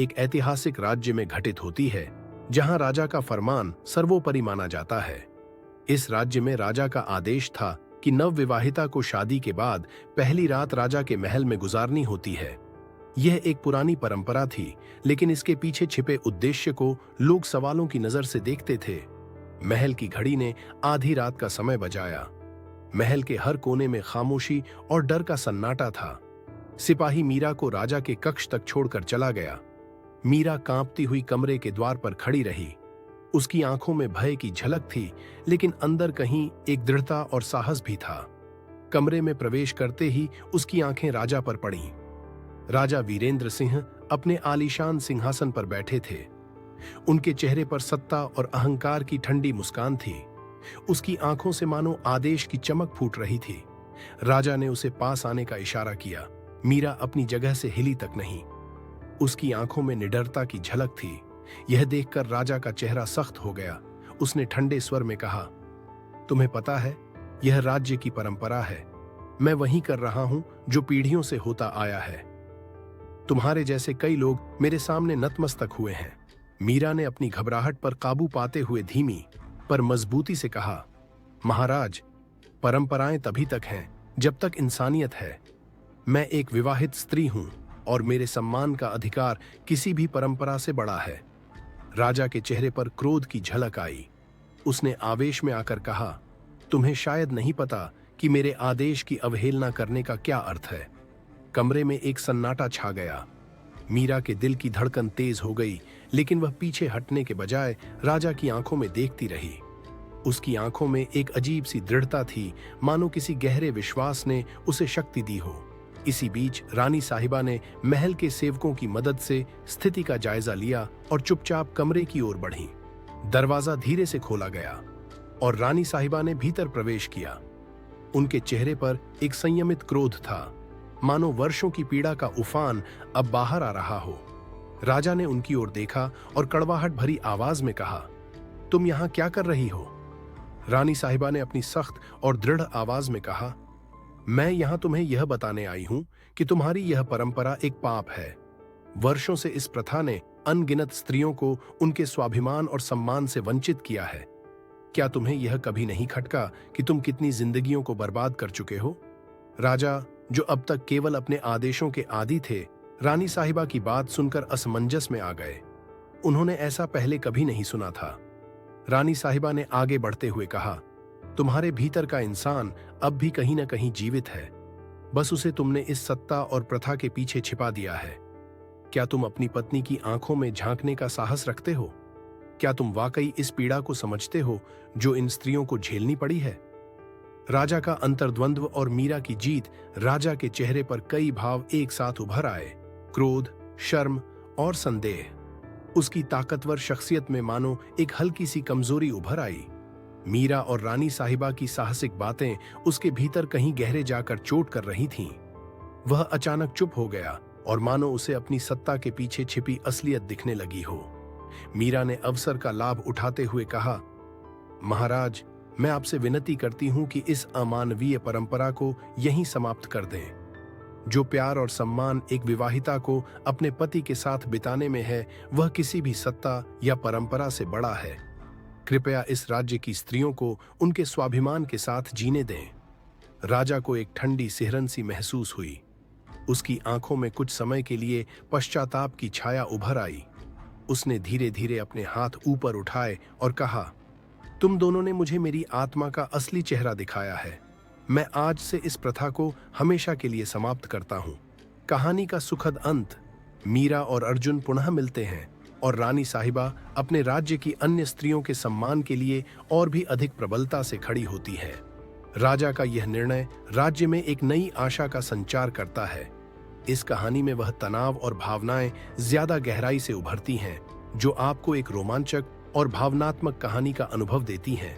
एक ऐतिहासिक राज्य में घटित होती है, जहां राजा का फरमान सर्वोपरि माना जाता है। इस राज्य में राजा का आदेश था कि नवविवाहिता को शादी के बाद पहली रात राजा के महल में गुजारनी होती है। यह एक पुरानी परंपरा थी, लेकिन इसके पीछे छिपे उद्देश्य को लोग सवालों की नजर से देखते थे। महल की घड़ी ने आधी रात का समय बजाया। महल के हर कोने में खामोशी और डर का सन्नाटा था। सिपाही मीरा को राजा के कक्ष तक छोड़कर चला गया। मीरा कांपती हुई कमरे के द्वार पर खड़ी रही। उसकी आंखों में भय की झलक थी, लेकिन अंदर कहीं एक दृढ़ता और साहस भी था। कमरे में प्रवेश करते ही उसकी आंखें राजा पर पड़ीं। राजा वीरेंद्र सिंह अपने आलीशान सिंहासन पर बैठे थे। उनके चेहरे पर सत्ता और अहंकार की ठंडी मुस्कान थी। उसकी आंखों से मानो आदेश की चमक फूट रही थी। राजा ने उसे पास आने का इशारा किया। मीरा अपनी जगह से हिली तक नहीं। उसकी आंखों में निडरता की झलक थी। यह देखकर राजा का चेहरा सख्त हो गया। उसने ठंडे स्वर में कहा, तुम्हें पता है, यह राज्य की परंपरा है। मैं वही कर रहा हूं जो पीढ़ियों से होता आया है। तुम्हारे जैसे कई लोग मेरे सामने नतमस्तक हुए हैं। मीरा ने अपनी घबराहट पर काबू पाते हुए धीमी पर मजबूती से कहा, महाराज, परंपराएं तभी तक हैं जब तक इंसानियत है। मैं एक विवाहित स्त्री हूं और मेरे सम्मान का अधिकार किसी भी परंपरा से बड़ा है। राजा के चेहरे पर क्रोध की झलक आई। उसने आवेश में आकर कहा, तुम्हें शायद नहीं पता कि मेरे आदेश की अवहेलना करने का क्या अर्थ है। कमरे में एक सन्नाटा छा गया। मीरा के दिल की धड़कन तेज हो गई, लेकिन वह पीछे हटने के बजाय राजा की आंखों में देखती रही। उसकी आंखों में एक अजीब सी दृढ़ता थी, मानो किसी गहरे विश्वास ने उसे शक्ति दी हो। इसी बीच रानी साहिबा ने महल के सेवकों की मदद से स्थिति का जायजा लिया और चुपचाप कमरे की ओर बढ़ी। दरवाजा धीरे से खोला गया और रानी साहिबा ने भीतर प्रवेश किया। उनके चेहरे पर एक संयमित क्रोध था, मानो वर्षों की पीड़ा का उफान अब बाहर आ रहा हो। राजा ने उनकी ओर देखा और कड़वाहट भरी आवाज में कहा, तुम यहां क्या कर रही हो? रानी साहिबा ने अपनी सख्त और दृढ़ आवाज में कहा, मैं यहां तुम्हें यह बताने आई हूं कि तुम्हारी यह परंपरा एक पाप है। वर्षों से इस प्रथा ने अनगिनत स्त्रियों को उनके स्वाभिमान और सम्मान से वंचित किया है। क्या तुम्हें यह कभी नहीं खटका कि तुम कितनी जिंदगियों को बर्बाद कर चुके हो? राजा, जो अब तक केवल अपने आदेशों के आदी थे, रानी साहिबा की बात सुनकर असमंजस में आ गए। उन्होंने ऐसा पहले कभी नहीं सुना था। रानी साहिबा ने आगे बढ़ते हुए कहा, तुम्हारे भीतर का इंसान अब भी कहीं न कहीं जीवित है। बस उसे तुमने इस सत्ता और प्रथा के पीछे छिपा दिया है। क्या तुम अपनी पत्नी की आंखों में झांकने का साहस रखते हो? क्या तुम वाकई इस पीड़ा को समझते हो जो इन स्त्रियों को झेलनी पड़ी है? राजा का अंतर्द्वंद्व और मीरा की जीत। राजा के चेहरे पर कई भाव एक साथ उभर आए, क्रोध, शर्म और संदेह। उसकी ताकतवर शख्सियत में मानो एक हल्की सी कमजोरी उभर आई। मीरा और रानी साहिबा की साहसिक बातें उसके भीतर कहीं गहरे जाकर चोट कर रही थीं। वह अचानक चुप हो गया और मानो उसे अपनी सत्ता के पीछे छिपी असलियत दिखने लगी हो। मीरा ने अवसर का लाभ उठाते हुए कहा, महाराज, मैं आपसे विनती करती हूं कि इस अमानवीय परंपरा को यहीं समाप्त कर दें। जो प्यार और सम्मान एक विवाहिता को अपने पति के साथ बिताने में है, वह किसी भी सत्ता या परंपरा से बड़ा है। कृपया इस राज्य की स्त्रियों को उनके स्वाभिमान के साथ जीने दें। राजा को एक ठंडी सिहरन सी महसूस हुई। उसकी आंखों में कुछ समय के लिए पश्चाताप की छाया उभर आई। उसने धीरे धीरे अपने हाथ ऊपर उठाए और कहा, तुम दोनों ने मुझे मेरी आत्मा का असली चेहरा दिखाया है। मैं आज से इस प्रथा को हमेशा के लिए समाप्त करता हूं। कहानी का सुखद अंत। मीरा और अर्जुन पुनः मिलते हैं और रानी साहिबा अपने राज्य की अन्य स्त्रियों के सम्मान के लिए और भी अधिक प्रबलता से खड़ी होती है। राजा का यह निर्णय राज्य में एक नई आशा का संचार करता है। इस कहानी में वह तनाव और भावनाएं ज्यादा गहराई से उभरती हैं, जो आपको एक रोमांचक और भावनात्मक कहानी का अनुभव देती हैं।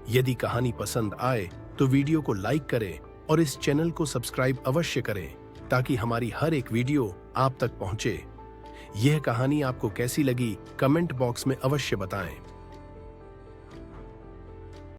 यदि कहानी पसंद आए तो वीडियो को लाइक करें और इस चैनल को सब्सक्राइब अवश्य करें, ताकि हमारी हर एक वीडियो आप तक पहुंचे। यह कहानी आपको कैसी लगी, कमेंट बॉक्स में अवश्य बताएं।